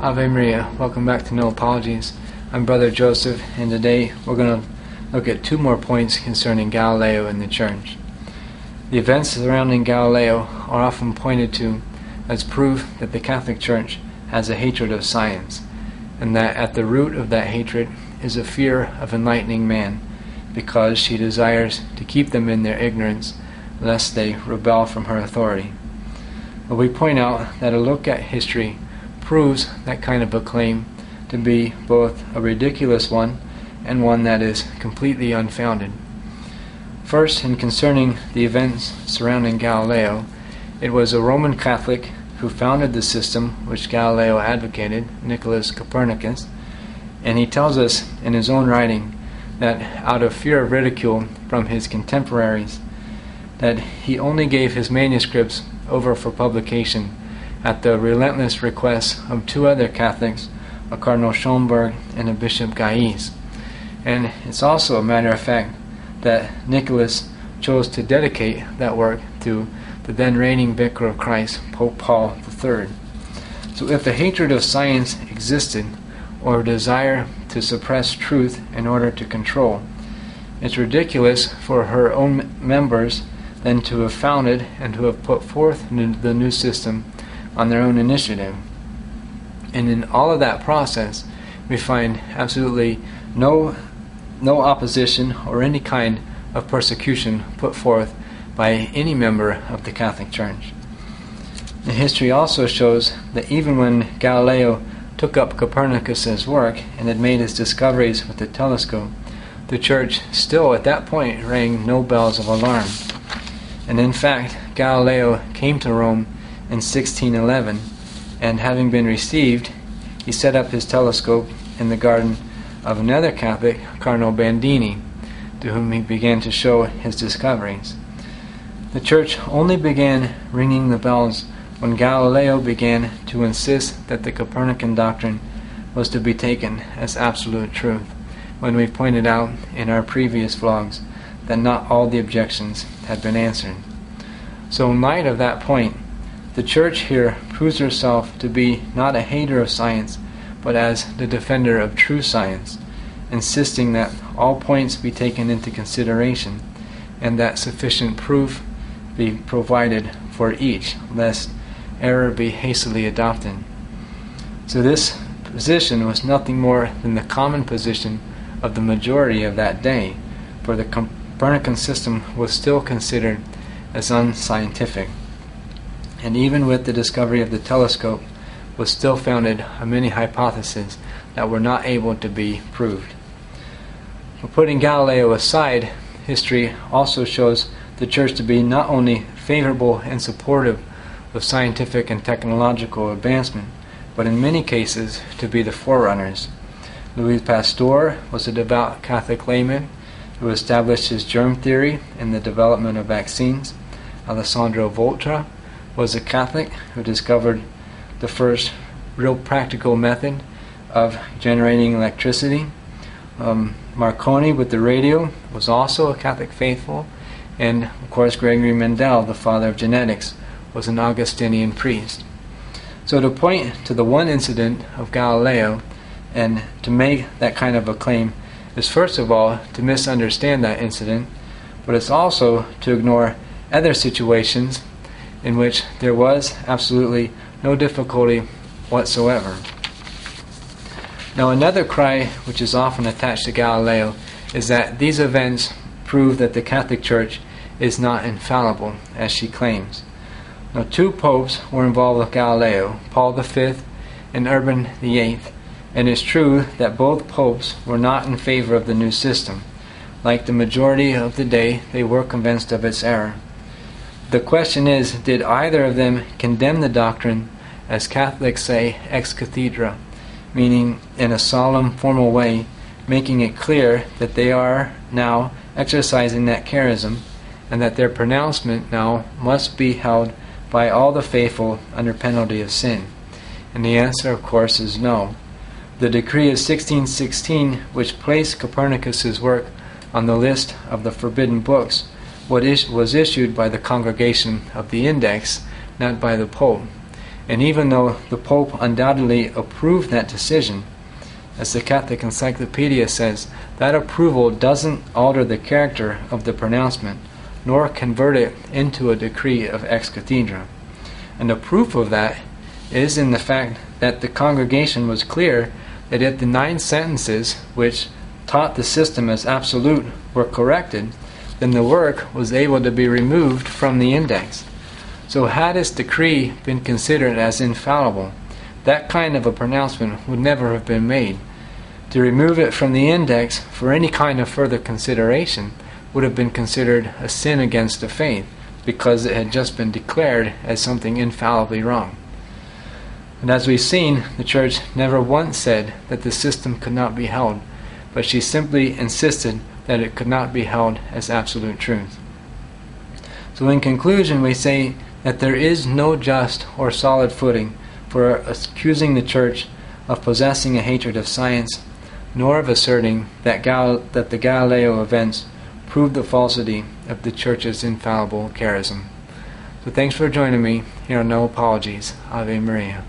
Ave Maria, welcome back to No Apologies. I'm Brother Joseph, and today we're going to look at two more points concerning Galileo and the Church. The events surrounding Galileo are often pointed to as proof that the Catholic Church has a hatred of science, and that at the root of that hatred is a fear of enlightening man, because she desires to keep them in their ignorance, lest they rebel from her authority. But we point out that a look at history proves that kind of a claim to be both a ridiculous one and one that is completely unfounded. First, in concerning the events surrounding Galileo, it was a Roman Catholic who founded the system which Galileo advocated, Nicholas Copernicus, and he tells us in his own writing that out of fear of ridicule from his contemporaries, that he only gave his manuscripts over for publication at the relentless request of two other Catholics, a Cardinal Schomberg and a Bishop Gaius. And it's also a matter of fact that Nicholas chose to dedicate that work to the then reigning Vicar of Christ, Pope Paul III. So if the hatred of science existed, or a desire to suppress truth in order to control, it's ridiculous for her own members then to have founded and to have put forth the new system on their own initiative. And in all of that process, we find absolutely no opposition or any kind of persecution put forth by any member of the Catholic Church. And history also shows that even when Galileo took up Copernicus's work and had made his discoveries with the telescope, the Church still at that point rang no bells of alarm. And in fact, Galileo came to Rome in 1611, and having been received, he set up his telescope in the garden of another Catholic, Cardinal Bandini, to whom he began to show his discoveries. The Church only began ringing the bells when Galileo began to insist that the Copernican doctrine was to be taken as absolute truth, when we pointed out in our previous vlogs that not all the objections had been answered. So in light of that point, the Church here proves herself to be not a hater of science, but as the defender of true science, insisting that all points be taken into consideration, and that sufficient proof be provided for each, lest error be hastily adopted. So this position was nothing more than the common position of the majority of that day, for the Copernican system was still considered as unscientific, and even with the discovery of the telescope was still founded on many hypotheses that were not able to be proved. But putting Galileo aside, history also shows the Church to be not only favorable and supportive of scientific and technological advancement, but in many cases to be the forerunners. Louis Pasteur was a devout Catholic layman who established his germ theory in the development of vaccines. Alessandro Volta was a Catholic who discovered the first real practical method of generating electricity. Marconi with the radio was also a Catholic faithful, and of course Gregory Mendel, the father of genetics, was an Augustinian priest. So to point to the one incident of Galileo and to make that kind of a claim is first of all to misunderstand that incident, but it's also to ignore other situations in which there was absolutely no difficulty whatsoever. Now another cry which is often attached to Galileo is that these events prove that the Catholic Church is not infallible, as she claims. Now two popes were involved with Galileo, Paul V and Urban VIII, and it's true that both popes were not in favor of the new system. Like the majority of the day, they were convinced of its error. The question is, did either of them condemn the doctrine, as Catholics say, ex cathedra, meaning in a solemn, formal way, making it clear that they are now exercising that charism, and that their pronouncement now must be held by all the faithful under penalty of sin? And the answer, of course, is no. The decree of 1616, which placed Copernicus's work on the list of the forbidden books, was issued by the Congregation of the Index, not by the Pope. And even though the Pope undoubtedly approved that decision, as the Catholic Encyclopedia says, that approval doesn't alter the character of the pronouncement, nor convert it into a decree of ex cathedra. And the proof of that is in the fact that the congregation was clear that if the 9 sentences which taught the system as absolute were corrected, then the work was able to be removed from the index. So had this decree been considered as infallible, that kind of a pronouncement would never have been made. To remove it from the index for any kind of further consideration would have been considered a sin against the faith, because it had just been declared as something infallibly wrong. And as we've seen, the Church never once said that the system could not be held, but she simply insisted that it could not be held as absolute truth. So in conclusion, we say that there is no just or solid footing for accusing the Church of possessing a hatred of science, nor of asserting that the Galileo events prove the falsity of the Church's infallible charism. So thanks for joining me here on No Apologies. Ave Maria.